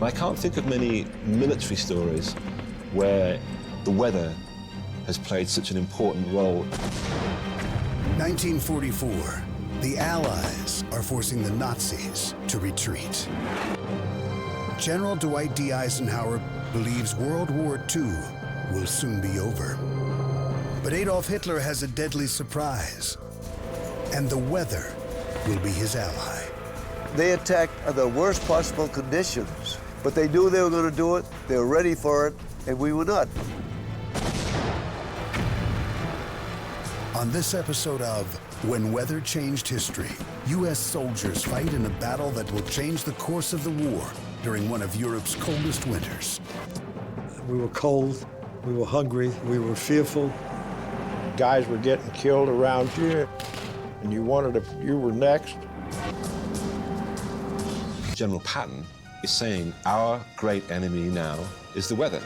I can't think of many military stories where the weather has played such an important role. 1944, the Allies are forcing the Nazis to retreat. General Dwight D. Eisenhower believes World War II will soon be over. But Adolf Hitler has a deadly surprise, and the weather will be his ally. They attacked under the worst possible conditions, but they knew they were going to do it, they were ready for it, and we were not. On this episode of When Weather Changed History, U.S. soldiers fight in a battle that will change the course of the war during one of Europe's coldest winters. We were cold, we were hungry, we were fearful. Guys were getting killed around you, and you were next. General Patton is saying our great enemy now is the weather.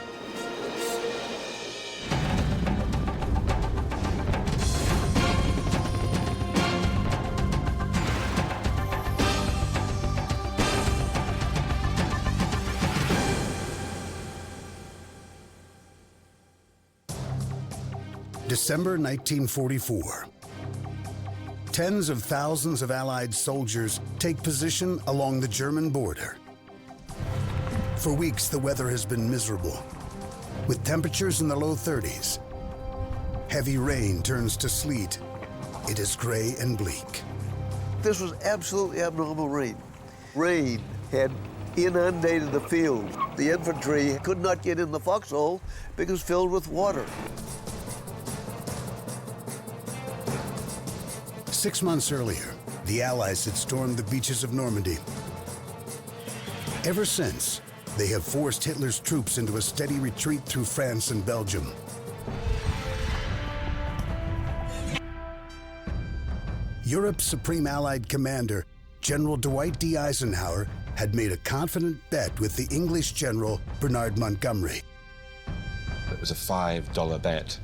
December 1944. Tens of thousands of Allied soldiers take position along the German border. For weeks, the weather has been miserable, with temperatures in the low 30s. Heavy rain turns to sleet. It is gray and bleak. This was absolutely abnormal rain. Rain had inundated the field. The infantry could not get in the foxhole because it was filled with water. 6 months earlier, the Allies had stormed the beaches of Normandy. Ever since, they have forced Hitler's troops into a steady retreat through France and Belgium. Europe's supreme Allied commander, General Dwight D. Eisenhower, had made a confident bet with the English general Bernard Montgomery. It was a $5 bet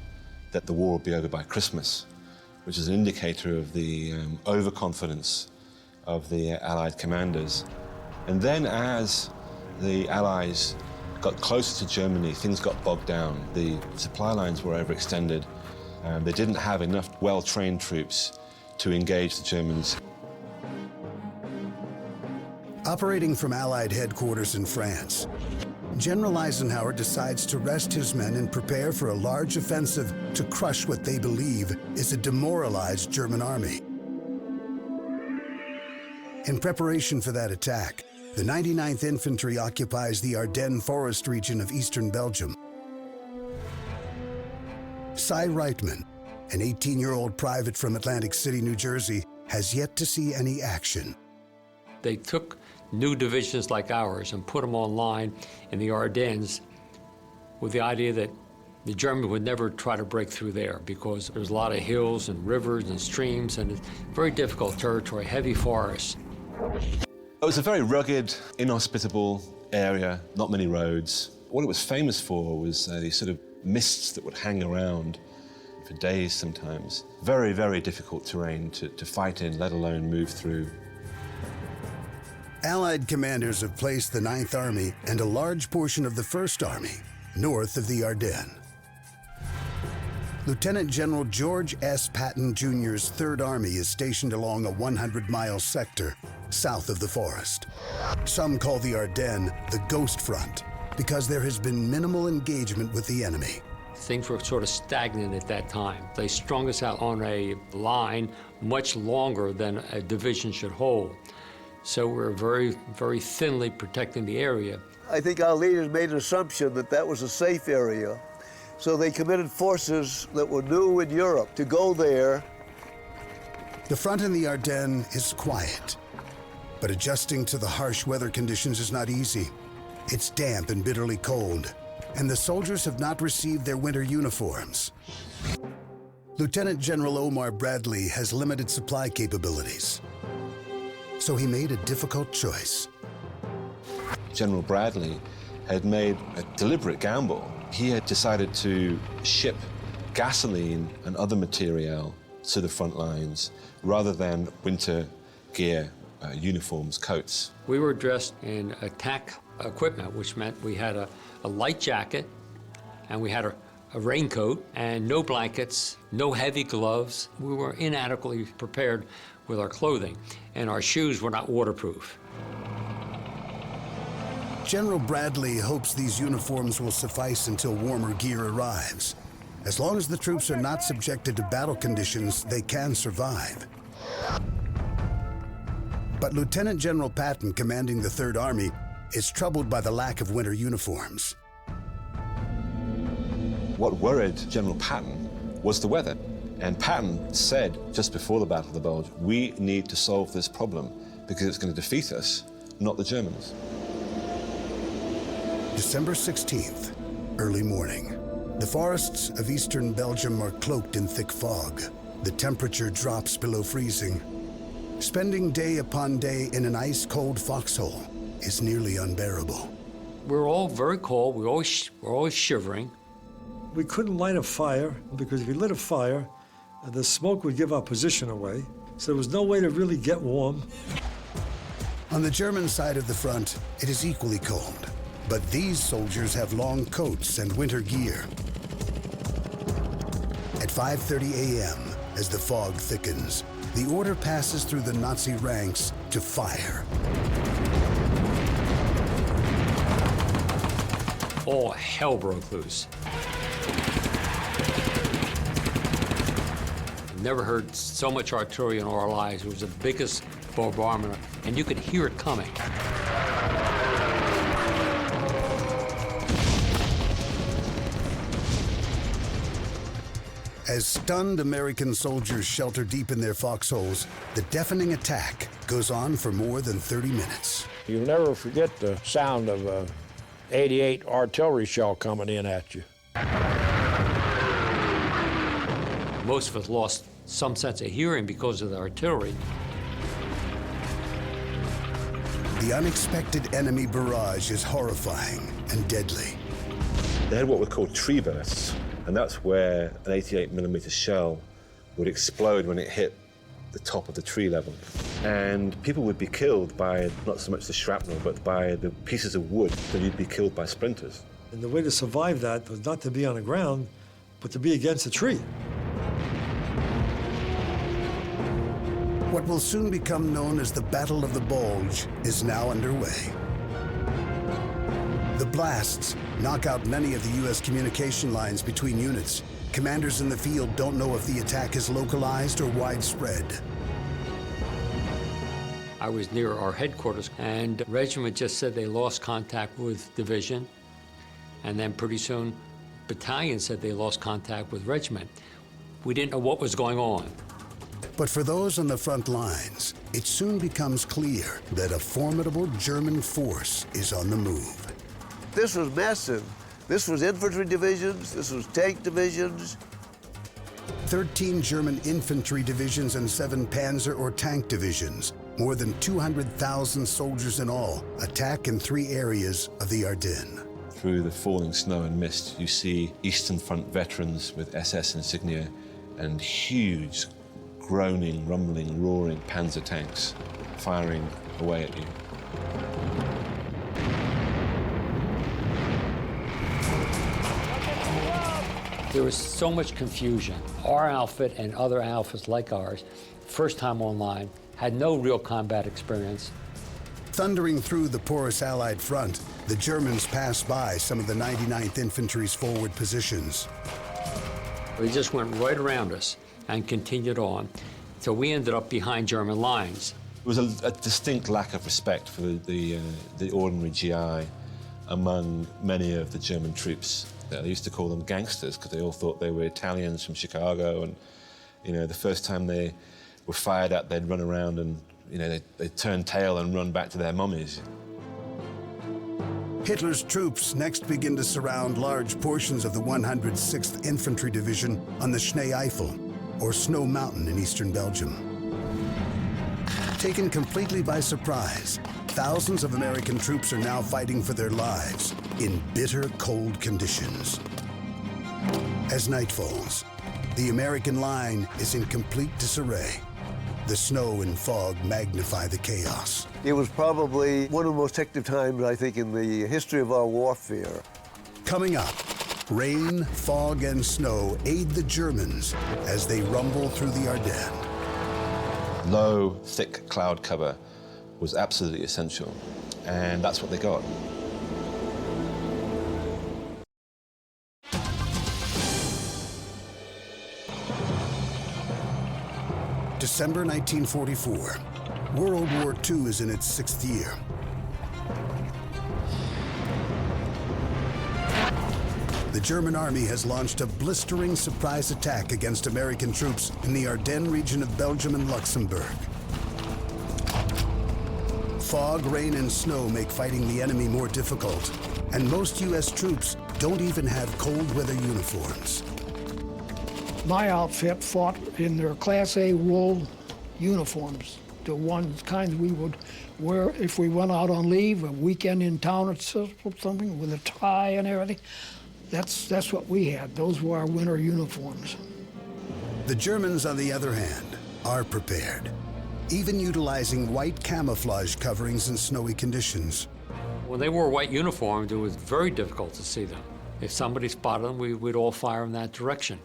that the war would be over by Christmas, which is an indicator of the overconfidence of the Allied commanders. And then as the Allies got closer to Germany, things got bogged down. The supply lines were overextended. They didn't have enough well-trained troops to engage the Germans. Operating from Allied headquarters in France, General Eisenhower decides to rest his men and prepare for a large offensive to crush what they believe is a demoralized German army. In preparation for that attack, the 99th Infantry occupies the Ardennes forest region of eastern Belgium. Cy Reitman, an 18-year-old private from Atlantic City, New Jersey, has yet to see any action. They took new divisions like ours and put them online in the Ardennes with the idea that the Germans would never try to break through there because there's a lot of hills and rivers and streams and it's very difficult territory, heavy forests. It was a very rugged, inhospitable area, not many roads. What it was famous for was these sort of mists that would hang around for days sometimes. Very, very difficult terrain to fight in, let alone move through. Allied commanders have placed the 9th Army and a large portion of the 1st Army north of the Ardennes. Lieutenant General George S. Patton Jr.'s 3rd Army is stationed along a 100-mile sector south of the forest. Some call the Ardennes the Ghost Front because there has been minimal engagement with the enemy. Things were sort of stagnant at that time. They strung us out on a line much longer than a division should hold. So we're very, very thinly protecting the area. I think our leaders made an assumption that that was a safe area. So they committed forces that were new in Europe to go there. The front in the Ardennes is quiet, but adjusting to the harsh weather conditions is not easy. It's damp and bitterly cold, and the soldiers have not received their winter uniforms. Lieutenant General Omar Bradley has limited supply capabilities, so he made a difficult choice. General Bradley had made a deliberate gamble. He had decided to ship gasoline and other material to the front lines rather than winter gear, uniforms, coats. We were dressed in attack equipment, which meant we had a light jacket, and we had a raincoat, and no blankets, no heavy gloves. We were inadequately prepared with our clothing, and our shoes were not waterproof. General Bradley hopes these uniforms will suffice until warmer gear arrives. As long as the troops are not subjected to battle conditions, they can survive. But Lieutenant General Patton, commanding the Third Army, is troubled by the lack of winter uniforms. What worried General Patton was the weather. And Patton said just before the Battle of the Bulge, we need to solve this problem because it's going to defeat us, not the Germans. December 16th, early morning. The forests of eastern Belgium are cloaked in thick fog. The temperature drops below freezing. Spending day upon day in an ice-cold foxhole is nearly unbearable. We're all very cold. We're always shivering. We couldn't light a fire because if we lit a fire, the smoke would give our position away. So there was no way to really get warm. On the German side of the front, it is equally cold. But these soldiers have long coats and winter gear. At 5:30 a.m., as the fog thickens, the order passes through the Nazi ranks to fire. All hell broke loose. Never heard so much artillery in our lives. It was the biggest bombardment, and you could hear it coming. As stunned American soldiers shelter deep in their foxholes, the deafening attack goes on for more than 30 minutes. You'll never forget the sound of a 88 artillery shell coming in at you. Most of us lost some sense of hearing because of the artillery. The unexpected enemy barrage is horrifying and deadly. They had what were called tree bursts, and that's where an 88mm shell would explode when it hit the top of the tree level. And people would be killed by not so much the shrapnel, but by the pieces of wood that you'd be killed by splinters. And the way to survive that was not to be on the ground, but to be against a tree. What will soon become known as the Battle of the Bulge is now underway. The blasts knock out many of the U.S. communication lines between units. Commanders in the field don't know if the attack is localized or widespread. I was near our headquarters, and regiment just said they lost contact with division, and then pretty soon, battalion said they lost contact with regiment. We didn't know what was going on. But for those on the front lines, it soon becomes clear that a formidable German force is on the move. This was massive. This was infantry divisions, this was tank divisions. 13 German infantry divisions and 7 panzer or tank divisions, more than 200,000 soldiers in all, attack in 3 areas of the Ardennes. Through the falling snow and mist, you see Eastern Front veterans with SS insignia and huge, groaning, rumbling, roaring panzer tanks firing away at you. There was so much confusion. Our outfit and other outfits like ours, first time online, had no real combat experience. Thundering through the porous Allied front, the Germans passed by some of the 99th Infantry's forward positions. They just went right around us and continued on. So we ended up behind German lines. There was a distinct lack of respect for the ordinary GI among many of the German troops. They used to call them gangsters because they all thought they were Italians from Chicago, and the first time they were fired at, they'd run around and they'd turn tail and run back to their mummies. Hitler's troops next begin to surround large portions of the 106th Infantry Division on the Schnee Eifel, or Snow Mountain in eastern Belgium. Taken completely by surprise, thousands of American troops are now fighting for their lives in bitter cold conditions. As night falls, the American line is in complete disarray. The snow and fog magnify the chaos. It was probably one of the most hectic times, I think, in the history of our warfare. Coming up, rain, fog, and snow aid the Germans as they rumble through the Ardennes. Low, thick cloud cover was absolutely essential, and that's what they got. December 1944. World War II is in its 6th year. The German army has launched a blistering surprise attack against American troops in the Ardennes region of Belgium and Luxembourg. Fog, rain, and snow make fighting the enemy more difficult, and most U.S. troops don't even have cold weather uniforms. My outfit fought in their Class A wool uniforms, the ones kinds we would wear if we went out on leave, a weekend in town or something, with a tie and everything. That's what we had. Those were our winter uniforms. The Germans, on the other hand, are prepared, even utilizing white camouflage coverings in snowy conditions. When they wore white uniforms, it was very difficult to see them. If somebody spotted them, we'd all fire in that direction.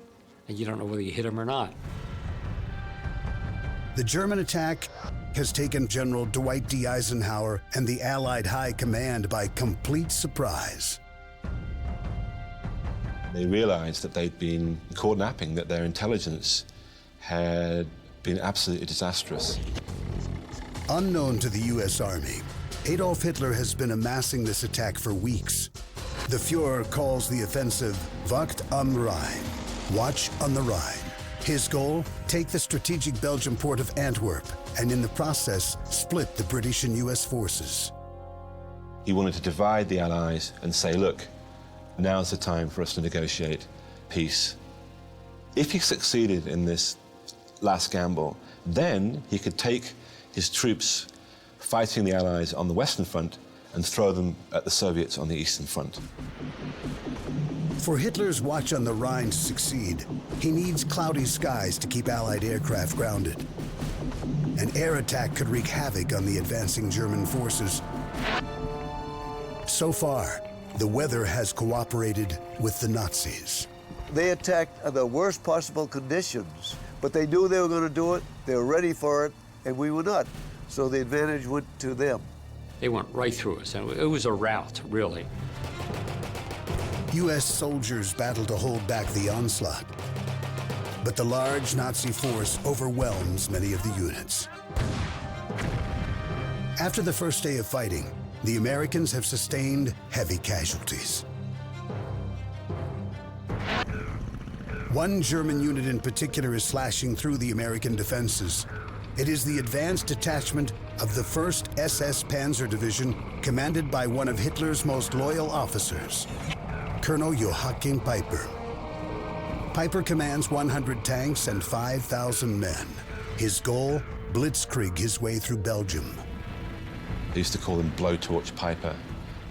And you don't know whether you hit them or not. The German attack has taken General Dwight D. Eisenhower and the Allied High Command by complete surprise. They realized that they'd been caught napping, that their intelligence had been absolutely disastrous. Unknown to the U.S. Army, Adolf Hitler has been amassing this attack for weeks. The Fuhrer calls the offensive Wacht am Rhein, Watch on the Rhine. His goal, take the strategic Belgian port of Antwerp, and in the process, split the British and U.S. forces. He wanted to divide the Allies and say, look, now's the time for us to negotiate peace. If he succeeded in this last gamble, then he could take his troops fighting the Allies on the Western Front and throw them at the Soviets on the Eastern Front. For Hitler's Watch on the Rhine to succeed, he needs cloudy skies to keep Allied aircraft grounded. An air attack could wreak havoc on the advancing German forces. So far, the weather has cooperated with the Nazis. They attacked under the worst possible conditions, but they knew they were going to do it, they were ready for it, and we were not. So the advantage went to them. They went right through us, and it was a rout, really. U.S. soldiers battle to hold back the onslaught, but the large Nazi force overwhelms many of the units. After the first day of fighting, the Americans have sustained heavy casualties. One German unit in particular is slashing through the American defenses. It is the advanced detachment of the 1st SS Panzer Division, commanded by one of Hitler's most loyal officers, Colonel Joachim Peiper. Peiper commands 100 tanks and 5,000 men. His goal, blitzkrieg his way through Belgium. They used to call him Blowtorch Piper,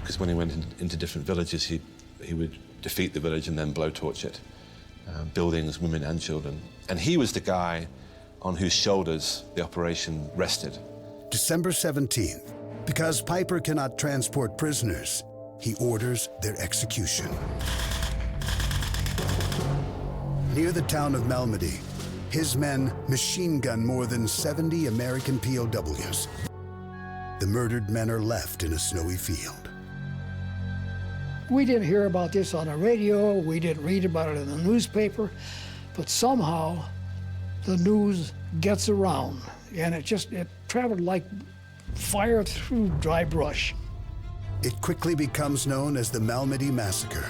because when he went into different villages, he would defeat the village and then blowtorch it. Buildings, women and children. And he was the guy on whose shoulders the operation rested. December 17th, because Peiper cannot transport prisoners, he orders their execution. Near the town of Malmedy, his men machine gun more than 70 American POWs. The murdered men are left in a snowy field. We didn't hear about this on the radio, we didn't read about it in the newspaper, but somehow the news gets around, and it traveled like fire through dry brush. It quickly becomes known as the Malmedy Massacre.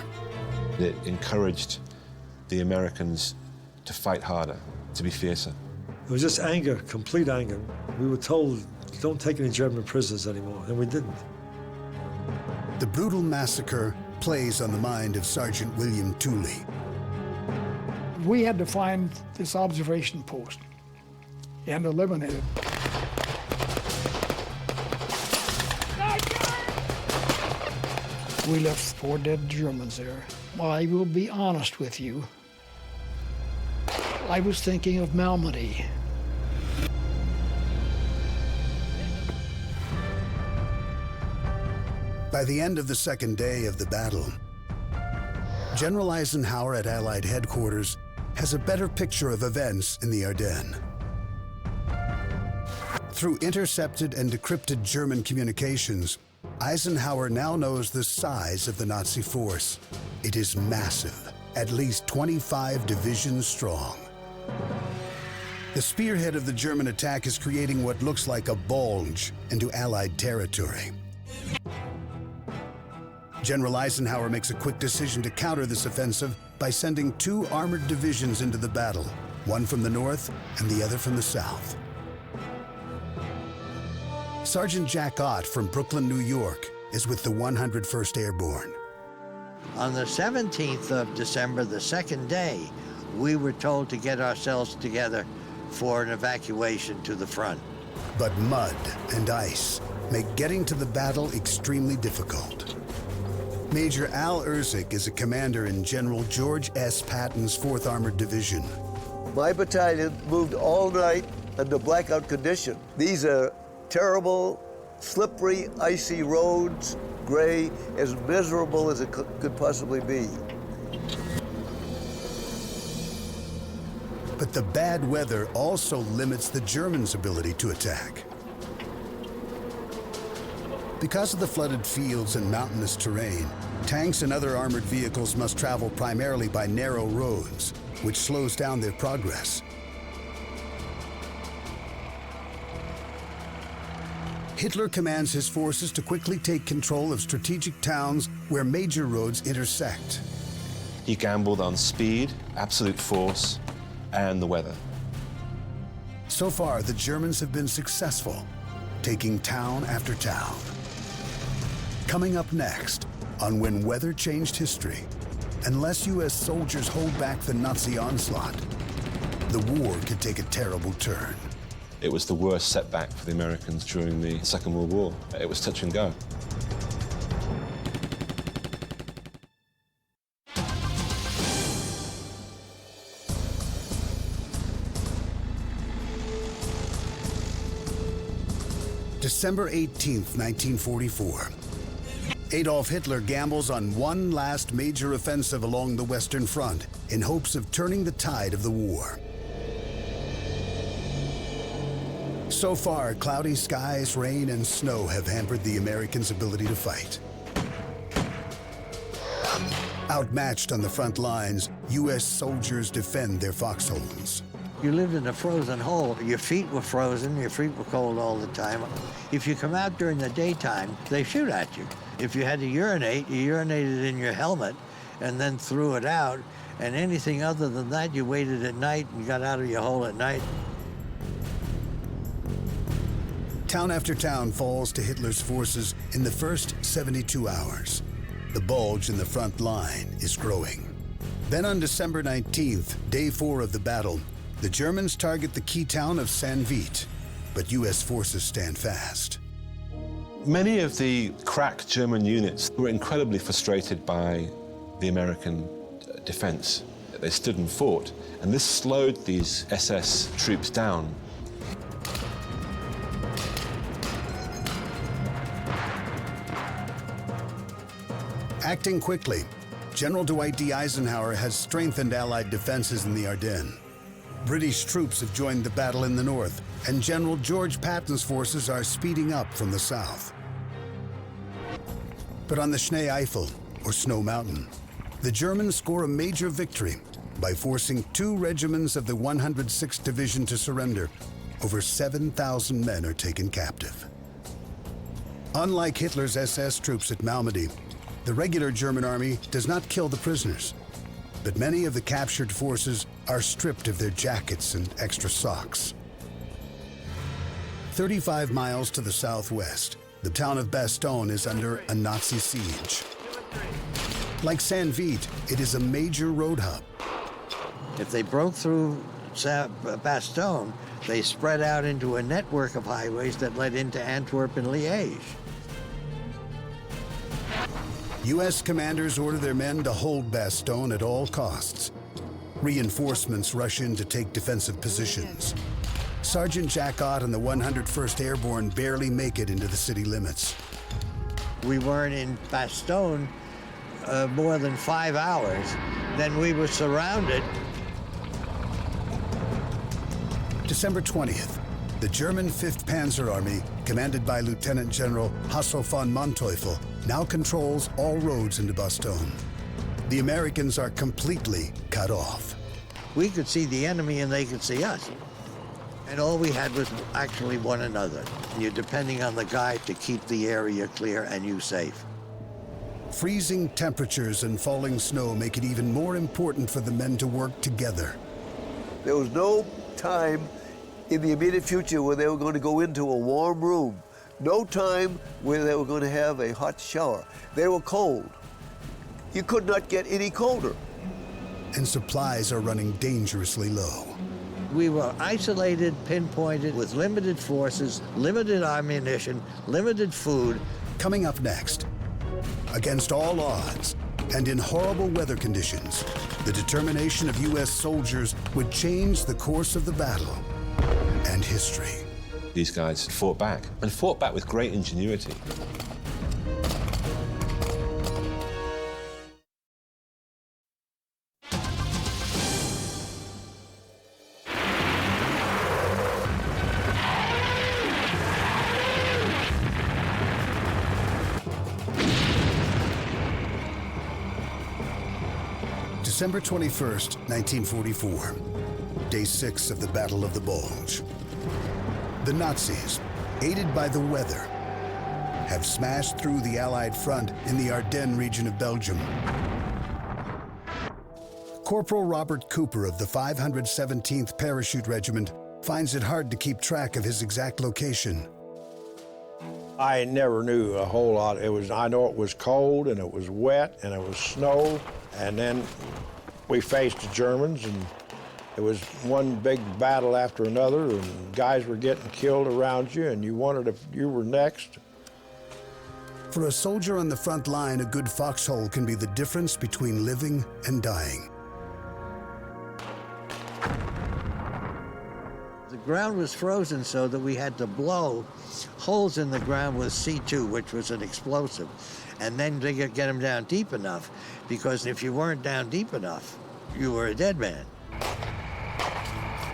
It encouraged the Americans to fight harder, to be fiercer. It was just anger, complete anger. We were told, don't take any German prisoners anymore, and we didn't. The brutal massacre plays on the mind of Sergeant William Tooley. We had to find this observation post and eliminate it. We left 4 dead Germans there. Well, I will be honest with you. I was thinking of Malmedy. By the end of the second day of the battle, General Eisenhower at Allied headquarters has a better picture of events in the Ardennes. Through intercepted and decrypted German communications, Eisenhower now knows the size of the Nazi force. It is massive, at least 25 divisions strong. The spearhead of the German attack is creating what looks like a bulge into Allied territory. General Eisenhower makes a quick decision to counter this offensive by sending 2 armored divisions into the battle, one from the north and the other from the south. Sergeant Jack Ott from Brooklyn, New York, is with the 101st Airborne. On the 17th of December, the second day, we were told to get ourselves together for an evacuation to the front. But mud and ice make getting to the battle extremely difficult. Major Al Erzik is a commander in General George S. Patton's 4th Armored Division. My battalion moved all night under blackout condition. These are terrible, slippery, icy roads, gray, as miserable as it could possibly be. But the bad weather also limits the Germans' ability to attack. Because of the flooded fields and mountainous terrain, tanks and other armored vehicles must travel primarily by narrow roads, which slows down their progress. Hitler commands his forces to quickly take control of strategic towns where major roads intersect. He gambled on speed, absolute force, and the weather. So far, the Germans have been successful, taking town after town. Coming up next on When Weather Changed History, unless U.S. soldiers hold back the Nazi onslaught, the war could take a terrible turn. It was the worst setback for the Americans during the Second World War. It was touch and go. December 18th, 1944. Adolf Hitler gambles on one last major offensive along the Western Front in hopes of turning the tide of the war. So far, cloudy skies, rain, and snow have hampered the Americans' ability to fight. Outmatched on the front lines, U.S. soldiers defend their foxholes. You lived in a frozen hole. Your feet were frozen, your feet were cold all the time. If you come out during the daytime, they shoot at you. If you had to urinate, you urinated in your helmet and then threw it out. And anything other than that, you waited at night and got out of your hole at night. Town after town falls to Hitler's forces in the first 72 hours. The bulge in the front line is growing. Then on December 19th, day 4 of the battle, the Germans target the key town of St. Vith, but U.S. forces stand fast. Many of the crack German units were incredibly frustrated by the American defense. They stood and fought, and this slowed these SS troops down. Acting quickly, General Dwight D. Eisenhower has strengthened Allied defenses in the Ardennes. British troops have joined the battle in the north, and General George Patton's forces are speeding up from the south. But on the Schnee Eifel, or Snow Mountain, the Germans score a major victory by forcing 2 regiments of the 106th Division to surrender. Over 7,000 men are taken captive. Unlike Hitler's SS troops at Malmedy, the regular German army does not kill the prisoners, but many of the captured forces are stripped of their jackets and extra socks. 35 miles to the southwest, the town of Bastogne is under a Nazi siege. Like St. Vith, it is a major road hub. If they broke through Bastogne, they spread out into a network of highways that led into Antwerp and Liège. U.S. commanders order their men to hold Bastogne at all costs. Reinforcements rush in to take defensive positions. Sergeant Jack Ott and the 101st Airborne barely make it into the city limits. we weren't in Bastogne more than 5 hours, then we were surrounded. December 20th, the German 5th Panzer Army, commanded by Lieutenant General Hasso von Manteuffel, now controls all roads into Bastogne. The Americans are completely cut off. We could see the enemy and they could see us. And all we had was actually one another. And you're depending on the guide to keep the area clear and you safe. Freezing temperatures and falling snow make it even more important for the men to work together. There was no time in the immediate future where they were going to go into a warm room. No time where they were going to have a hot shower. They were cold. You could not get any colder. And supplies are running dangerously low. We were isolated, pinpointed, with limited forces, limited ammunition, limited food. Coming up next, against all odds and in horrible weather conditions, the determination of U.S. soldiers would change the course of the battle and history. These guys fought back, and fought back with great ingenuity. December 21st, 1944, day 6 of the Battle of the Bulge. The Nazis, aided by the weather, have smashed through the Allied front in the Ardennes region of Belgium. Corporal Robert Cooper of the 517th Parachute Regiment finds it hard to keep track of his exact location. I never knew a whole lot. I know it was cold and it was wet and it was snow, and then we faced the Germans, and it was one big battle after another, and guys were getting killed around you, and you wondered if you were next. For a soldier on the front line, a good foxhole can be the difference between living and dying. The ground was frozen so that we had to blow holes in the ground with C2, which was an explosive, and then to get them down deep enough, because if you weren't down deep enough, you were a dead man.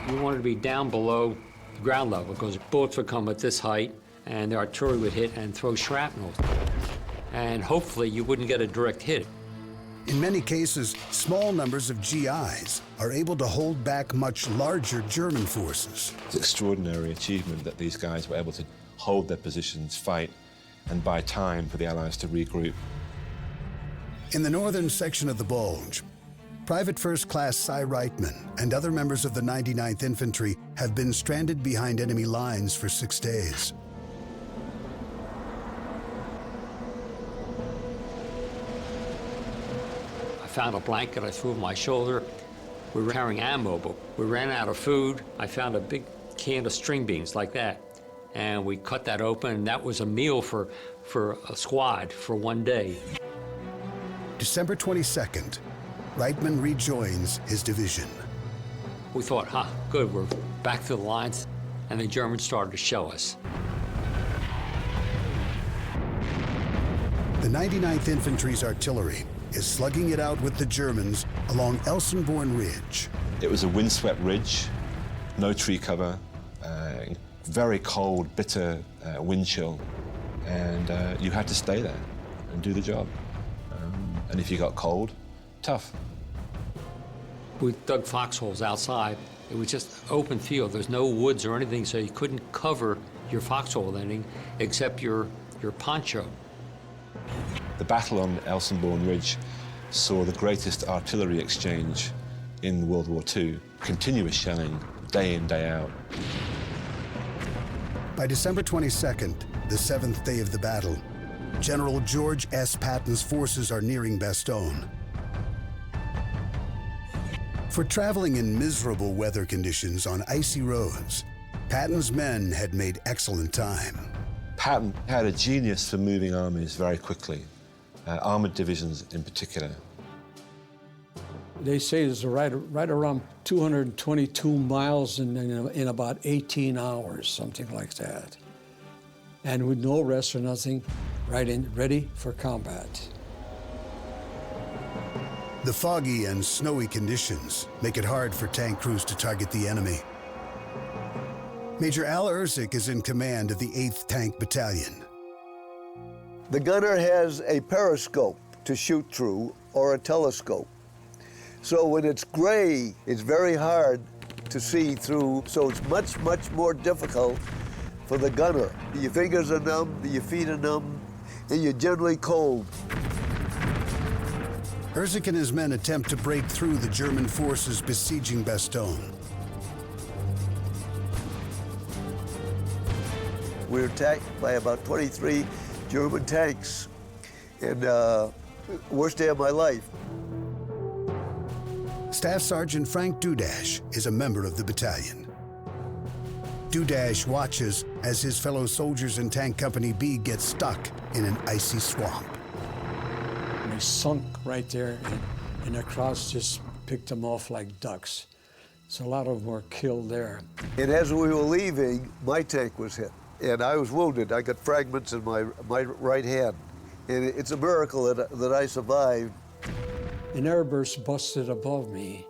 We wanted to be down below ground level because bullets would come at this height and the artillery would hit and throw shrapnel. And hopefully you wouldn't get a direct hit. In many cases, small numbers of GIs are able to hold back much larger German forces. It's an extraordinary achievement that these guys were able to hold their positions, fight, and buy time for the Allies to regroup. In the northern section of the Bulge, Private First Class Cy Reitman and other members of the 99th Infantry have been stranded behind enemy lines for 6 days. I found a blanket I threw over my shoulder. We were carrying ammo, but we ran out of food. I found a big can of string beans like that, and we cut that open, and that was a meal for a squad for one day. December 22nd, Reitman rejoins his division. We thought, good, we're back to the lines, and the Germans started to shell us. The 99th Infantry's artillery is slugging it out with the Germans along Elsenborn Ridge. It was a windswept ridge, no tree cover, very cold, bitter wind chill, and you had to stay there and do the job. And if you got cold, tough. We dug foxholes outside. It was just open field. There's no woods or anything, so you couldn't cover your foxhole landing except your poncho. The battle on Elsenborn Ridge saw the greatest artillery exchange in World War II. Continuous shelling, day in, day out. By December 22nd, the 7th day of the battle, General George S. Patton's forces are nearing Bastogne. For traveling in miserable weather conditions on icy roads, Patton's men had made excellent time. Patton had a genius for moving armies very quickly, armored divisions in particular. They say it's right around 222 miles in about 18 hours, something like that. And with no rest or nothing, right in, ready for combat. The foggy and snowy conditions make it hard for tank crews to target the enemy. Major Al Erzik is in command of the 8th Tank Battalion. The gunner has a periscope to shoot through or a telescope. So when it's gray, it's very hard to see through, so it's much, much more difficult for the gunner. Your fingers are numb, your feet are numb, and you're generally cold. Erzik and his men attempt to break through the German forces besieging Bastogne. We were attacked by about 23 German tanks, and worst day of my life. Staff Sergeant Frank Dudash is a member of the battalion. Dudash watches as his fellow soldiers in Tank Company B get stuck in an icy swamp. They sunk right there, and the crowds just picked them off like ducks. So a lot of them were killed there. And as we were leaving, my tank was hit, and I was wounded. I got fragments in my right hand. And it's a miracle that I survived. An airburst busted above me,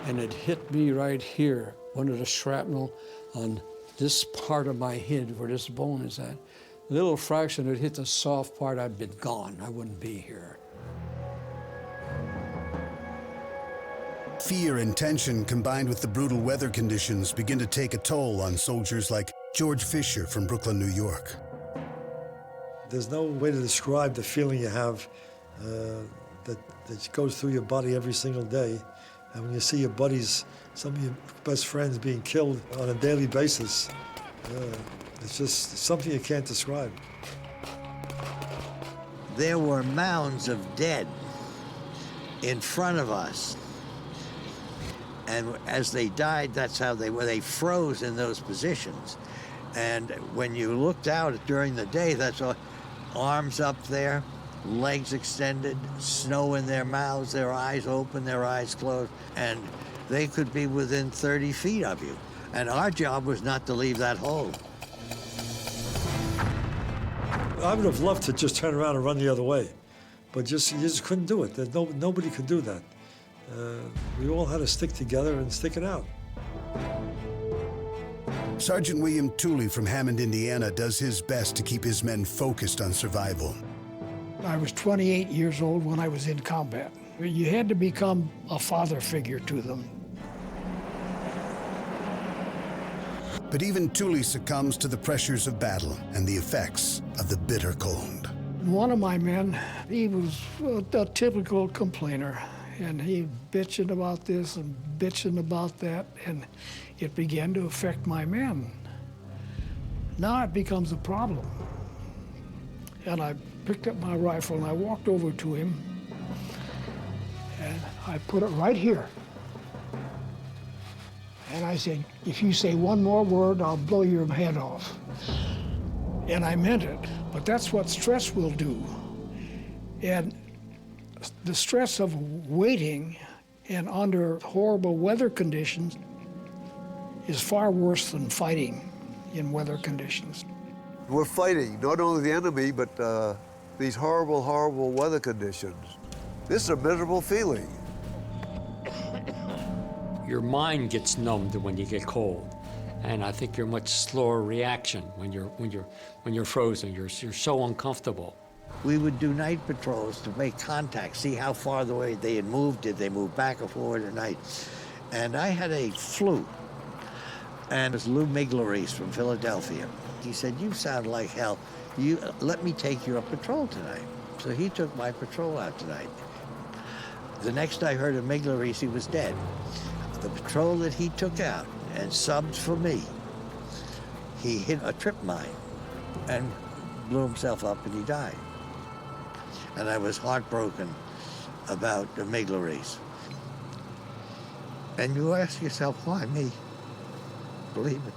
and it hit me right here, one of the shrapnel on this part of my head where this bone is at. A little fraction, it hit the soft part, I'd been gone. I wouldn't be here. Fear and tension combined with the brutal weather conditions begin to take a toll on soldiers like George Fisher from Brooklyn, New York. There's no way to describe the feeling you have that goes through your body every single day. And when you see your buddies, some of your best friends being killed on a daily basis, it's just something you can't describe. There were mounds of dead in front of us. And as they died, that's how they were. They froze in those positions. And when you looked out during the day, that's all, arms up there, legs extended, snow in their mouths, their eyes open, their eyes closed, and they could be within 30 feet of you. And our job was not to leave that hole. I would have loved to just turn around and run the other way, but you just couldn't do it. Nobody could do that. We all had to stick together and stick it out. Sergeant William Tooley from Hammond, Indiana, does his best to keep his men focused on survival. I was 28 years old when I was in combat. You had to become a father figure to them. But even Tooley succumbs to the pressures of battle and the effects of the bitter cold. One of my men, he was a typical complainer, and he bitching about this and bitching about that, and it began to affect my men. Now it becomes a problem. And I picked up my rifle and I walked over to him, and I put it right here. And I said, if you say one more word, I'll blow your head off. And I meant it, but that's what stress will do. And the stress of waiting and under horrible weather conditions is far worse than fighting in weather conditions. We're fighting not only the enemy, but these horrible, horrible weather conditions. This is a miserable feeling. Your mind gets numbed when you get cold, and I think you're much slower reaction when you're frozen. You're so uncomfortable. We would do night patrols to make contact, see how far away they had moved. Did they move back or forward at night? And I had a flute, and it was Lou Miglerese from Philadelphia. He said, "You sound like hell. Let me take your patrol tonight." So he took my patrol out tonight. The next I heard of Miglerese, he was dead. The patrol that he took out and subbed for me, he hit a trip mine and blew himself up and he died. And I was heartbroken about Miglerese. And you ask yourself, why me? Believe it.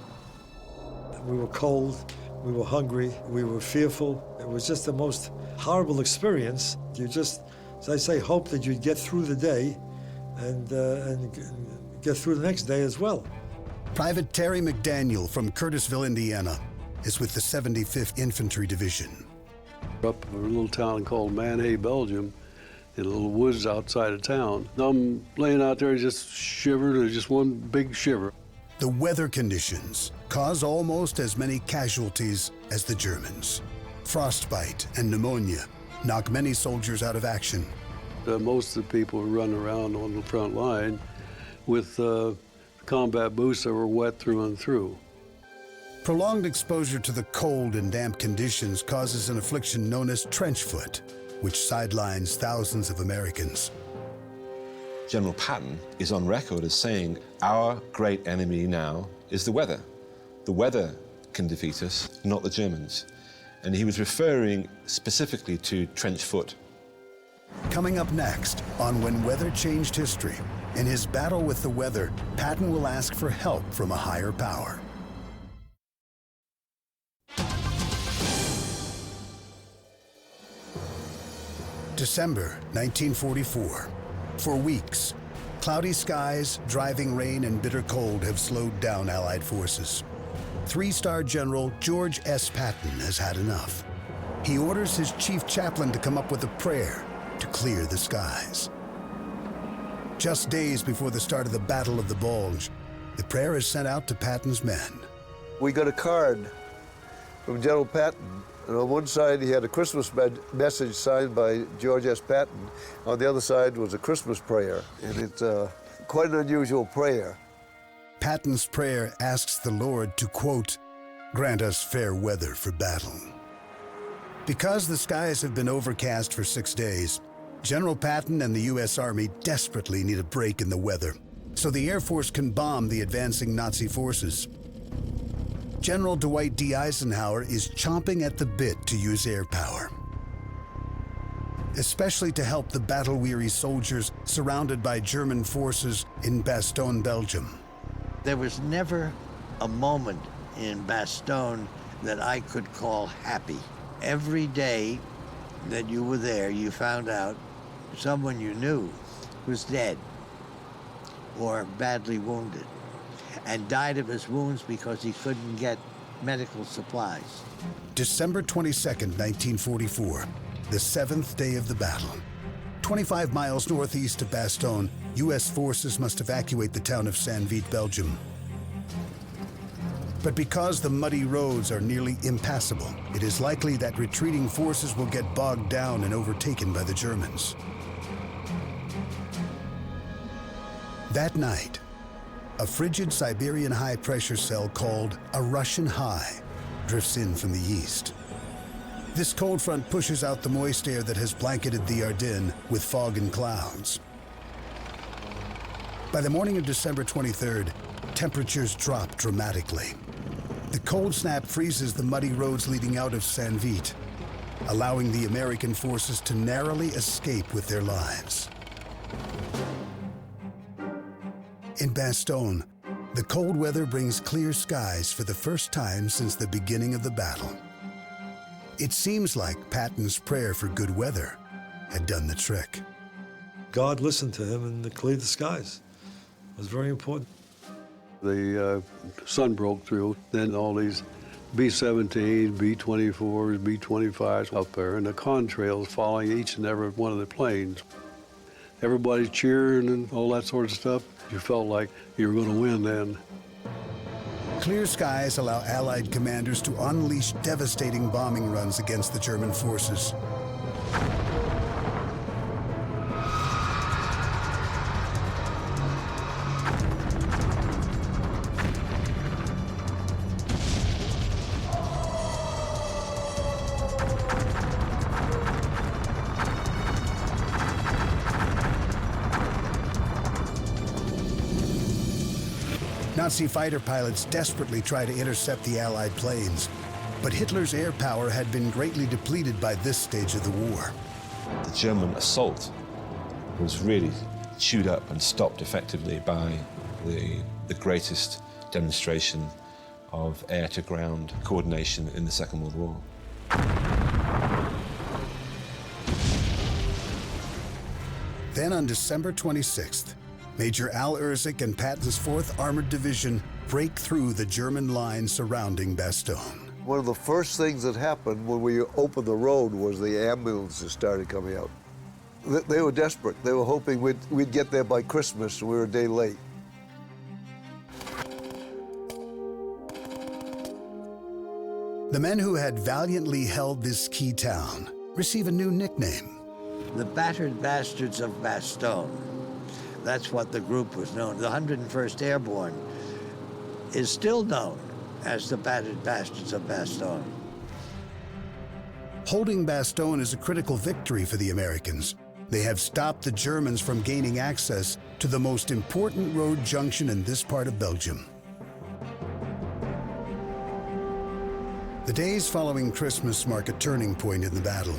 We were cold, we were hungry, we were fearful. It was just the most horrible experience. You just, as I say, hope that you'd get through the day and get through the next day as well. Private Terry McDaniel from Curtisville, Indiana. is with the 75th Infantry Division. Up in a little town called Manhay, Belgium, in a little woods outside of town. I'm laying out there, just shivered, just one big shiver. The weather conditions cause almost as many casualties as the Germans. Frostbite and pneumonia knock many soldiers out of action. Most of the people who run around on the front line with combat boots that were wet through and through. Prolonged exposure to the cold and damp conditions causes an affliction known as trench foot, which sidelines thousands of Americans. General Patton is on record as saying, our great enemy now is the weather. The weather can defeat us, not the Germans. And he was referring specifically to trench foot. Coming up next on When Weather Changed History, in his battle with the weather, Patton will ask for help from a higher power. December 1944. For weeks, cloudy skies, driving rain, and bitter cold have slowed down Allied forces. Three-star General George S. Patton has had enough. He orders his chief chaplain to come up with a prayer to clear the skies. Just days before the start of the Battle of the Bulge, the prayer is sent out to Patton's men. We got a card from General Patton. And on one side, he had a Christmas message signed by George S. Patton. On the other side was a Christmas prayer. And it's quite an unusual prayer. Patton's prayer asks the Lord to, quote, grant us fair weather for battle. Because the skies have been overcast for 6 days, General Patton and the U.S. Army desperately need a break in the weather so the Air Force can bomb the advancing Nazi forces. General Dwight D. Eisenhower is chomping at the bit to use air power, especially to help the battle-weary soldiers surrounded by German forces in Bastogne, Belgium. There was never a moment in Bastogne that I could call happy. Every day that you were there, you found out someone you knew was dead or badly wounded and died of his wounds because he couldn't get medical supplies. December 22nd, 1944, the 7th day of the battle. 25 miles northeast of Bastogne, U.S. forces must evacuate the town of Saint-Vite, Belgium. But because the muddy roads are nearly impassable, it is likely that retreating forces will get bogged down and overtaken by the Germans. That night, a frigid Siberian high-pressure cell called a Russian high drifts in from the east. This cold front pushes out the moist air that has blanketed the Ardennes with fog and clouds. By the morning of December 23rd, temperatures drop dramatically. The cold snap freezes the muddy roads leading out of Saint-Vite, allowing the American forces to narrowly escape with their lives. In Bastogne, the cold weather brings clear skies for the first time since the beginning of the battle. It seems like Patton's prayer for good weather had done the trick. God listened to him and cleared the skies. It was very important. The sun broke through, then all these B-17s, B-24s, B-25s out there, and the contrails following each and every one of the planes. Everybody cheering and all that sort of stuff. You felt like you were going to win then. Clear skies allow Allied commanders to unleash devastating bombing runs against the German forces. Nazi fighter pilots desperately try to intercept the Allied planes, but Hitler's air power had been greatly depleted by this stage of the war. The German assault was really chewed up and stopped effectively by the greatest demonstration of air-to-ground coordination in the Second World War. Then on December 26th, Major Al Erzik and Patton's 4th Armored Division break through the German line surrounding Bastogne. One of the first things that happened when we opened the road was the ambulances started coming out. They were desperate. They were hoping we'd get there by Christmas, and we were a day late. The men who had valiantly held this key town receive a new nickname. The Battered Bastards of Bastogne. That's what the group was known. The 101st Airborne is still known as the Battered Bastards of Bastogne. Holding Bastogne is a critical victory for the Americans. They have stopped the Germans from gaining access to the most important road junction in this part of Belgium. The days following Christmas mark a turning point in the battle.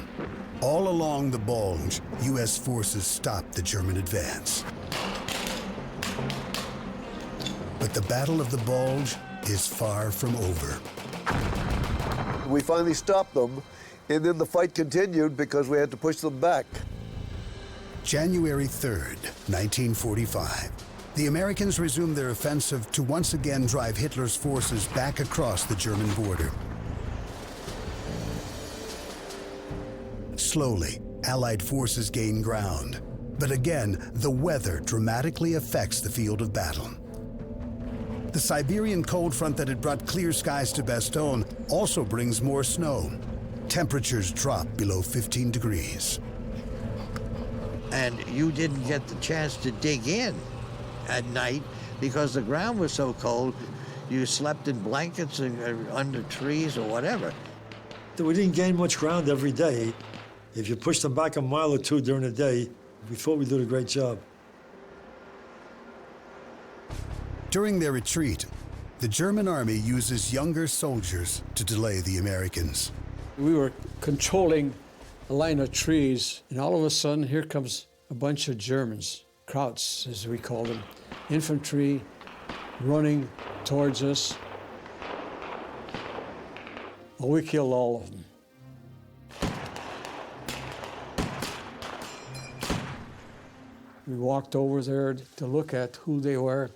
All along the Bulge, U.S. forces stopped the German advance. But the Battle of the Bulge is far from over. We finally stopped them, and then the fight continued because we had to push them back. January 3rd, 1945. The Americans resumed their offensive to once again drive Hitler's forces back across the German border. Slowly, Allied forces gain ground. But again, the weather dramatically affects the field of battle. The Siberian cold front that had brought clear skies to Bastogne also brings more snow. Temperatures drop below 15 degrees. And you didn't get the chance to dig in at night because the ground was so cold. You slept in blankets or under trees or whatever. We didn't gain much ground every day. If you pushed them back a mile or two during the day, we thought we did a great job. During their retreat, the German army uses younger soldiers to delay the Americans. We were controlling a line of trees, and all of a sudden, here comes a bunch of Germans, Krauts, as we call them, infantry running towards us. Well, we killed all of them. We walked over there to look at who they were.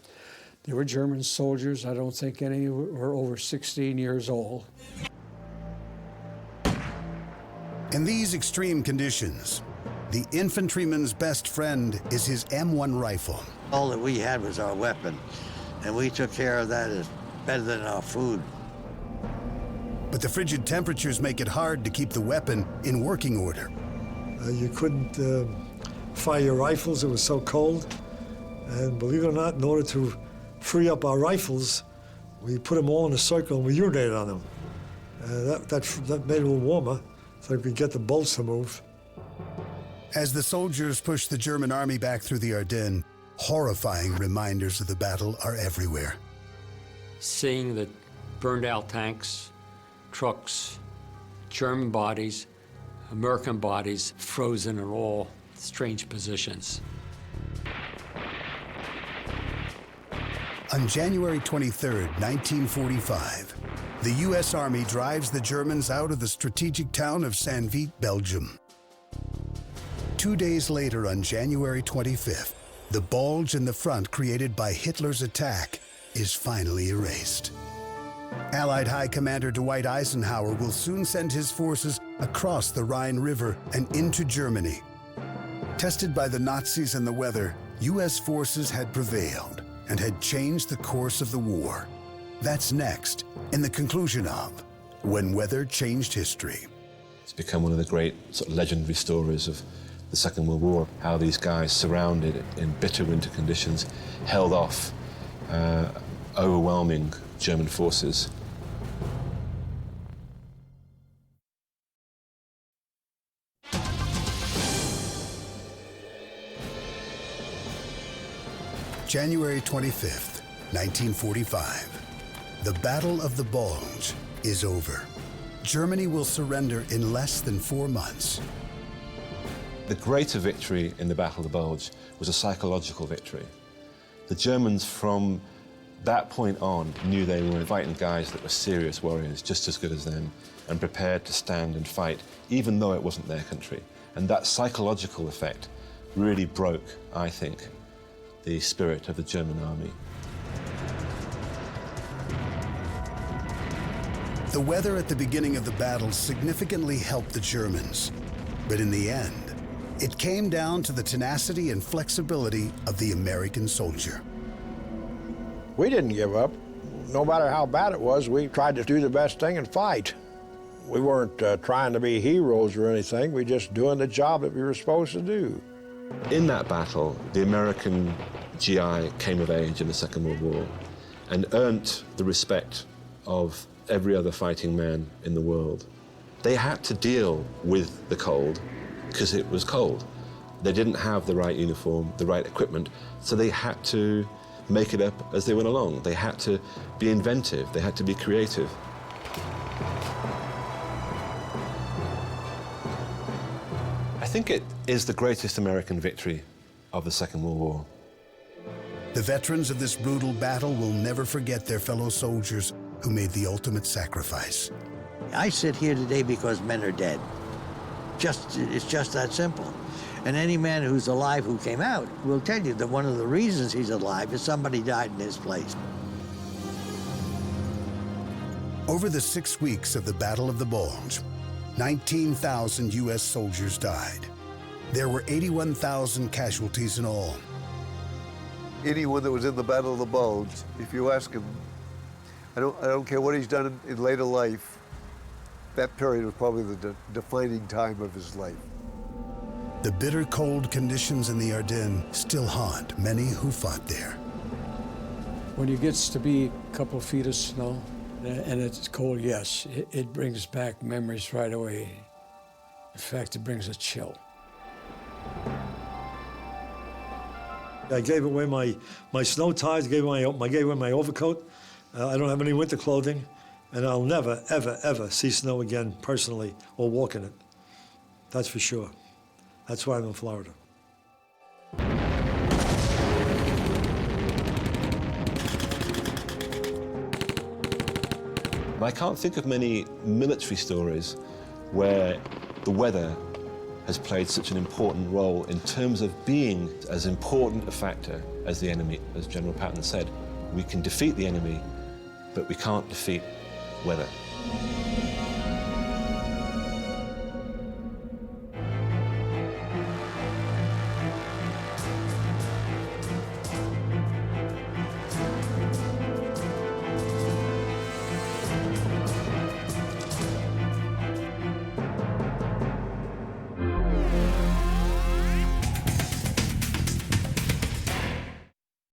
They were German soldiers. I don't think any were over 16 years old. In these extreme conditions, the infantryman's best friend is his M1 rifle. All that we had was our weapon, and we took care of that as better than our food. But the frigid temperatures make it hard to keep the weapon in working order. You couldn't fire your rifles, it was so cold. And believe it or not, in order to free up our rifles, we put them all in a circle and we urinated on them. That made it a little warmer, so we could get the bolts to move. As the soldiers push the German army back through the Ardennes, horrifying reminders of the battle are everywhere. Seeing the burned out tanks, trucks, German bodies, American bodies frozen in all strange positions. On January 23rd, 1945, the U.S. Army drives the Germans out of the strategic town of Saint-Vith, Belgium. 2 days later, on January 25th, the bulge in the front created by Hitler's attack is finally erased. Allied High Commander Dwight Eisenhower will soon send his forces across the Rhine River and into Germany. Tested by the Nazis and the weather, U.S. forces had prevailed and had changed the course of the war. That's next, in the conclusion of When Weather Changed History. It's become one of the great sort of legendary stories of the Second World War, how these guys surrounded in bitter winter conditions held off overwhelming German forces. January 25th, 1945. The Battle of the Bulge is over. Germany will surrender in less than 4 months. The greater victory in the Battle of the Bulge was a psychological victory. The Germans, from that point on, knew they were fighting guys that were serious warriors, just as good as them, and prepared to stand and fight, even though it wasn't their country. And that psychological effect really broke, I think, the spirit of the German army. The weather at the beginning of the battle significantly helped the Germans, but in the end, it came down to the tenacity and flexibility of the American soldier. We didn't give up. No matter how bad it was, we tried to do the best thing and fight. We weren't trying to be heroes or anything. We just doing the job that we were supposed to do. In that battle, the American GI came of age in the Second World War and earned the respect of every other fighting man in the world. They had to deal with the cold because it was cold. They didn't have the right uniform, the right equipment, so they had to make it up as they went along. They had to be inventive, they had to be creative. I think it is the greatest American victory of the Second World War. The veterans of this brutal battle will never forget their fellow soldiers who made the ultimate sacrifice. I sit here today because men are dead. It's just that simple. And any man who's alive who came out will tell you that one of the reasons he's alive is somebody died in his place. Over the 6 weeks of the Battle of the Bulge, 19,000 U.S. soldiers died. There were 81,000 casualties in all. Anyone that was in the Battle of the Bulge, if you ask him, I don't care what he's done in later life, that period was probably the defining time of his life. The bitter cold conditions in the Ardennes still haunt many who fought there. When it gets to be a couple of feet of snow and it's cold, yes, it brings back memories right away. In fact, it brings a chill. I gave away my snow ties, gave away my overcoat. I don't have any winter clothing, and I'll never, ever, ever see snow again personally or walk in it. That's for sure. That's why I'm in Florida. I can't think of many military stories where the weather has played such an important role in terms of being as important a factor as the enemy. As General Patton said, we can defeat the enemy, but we can't defeat weather.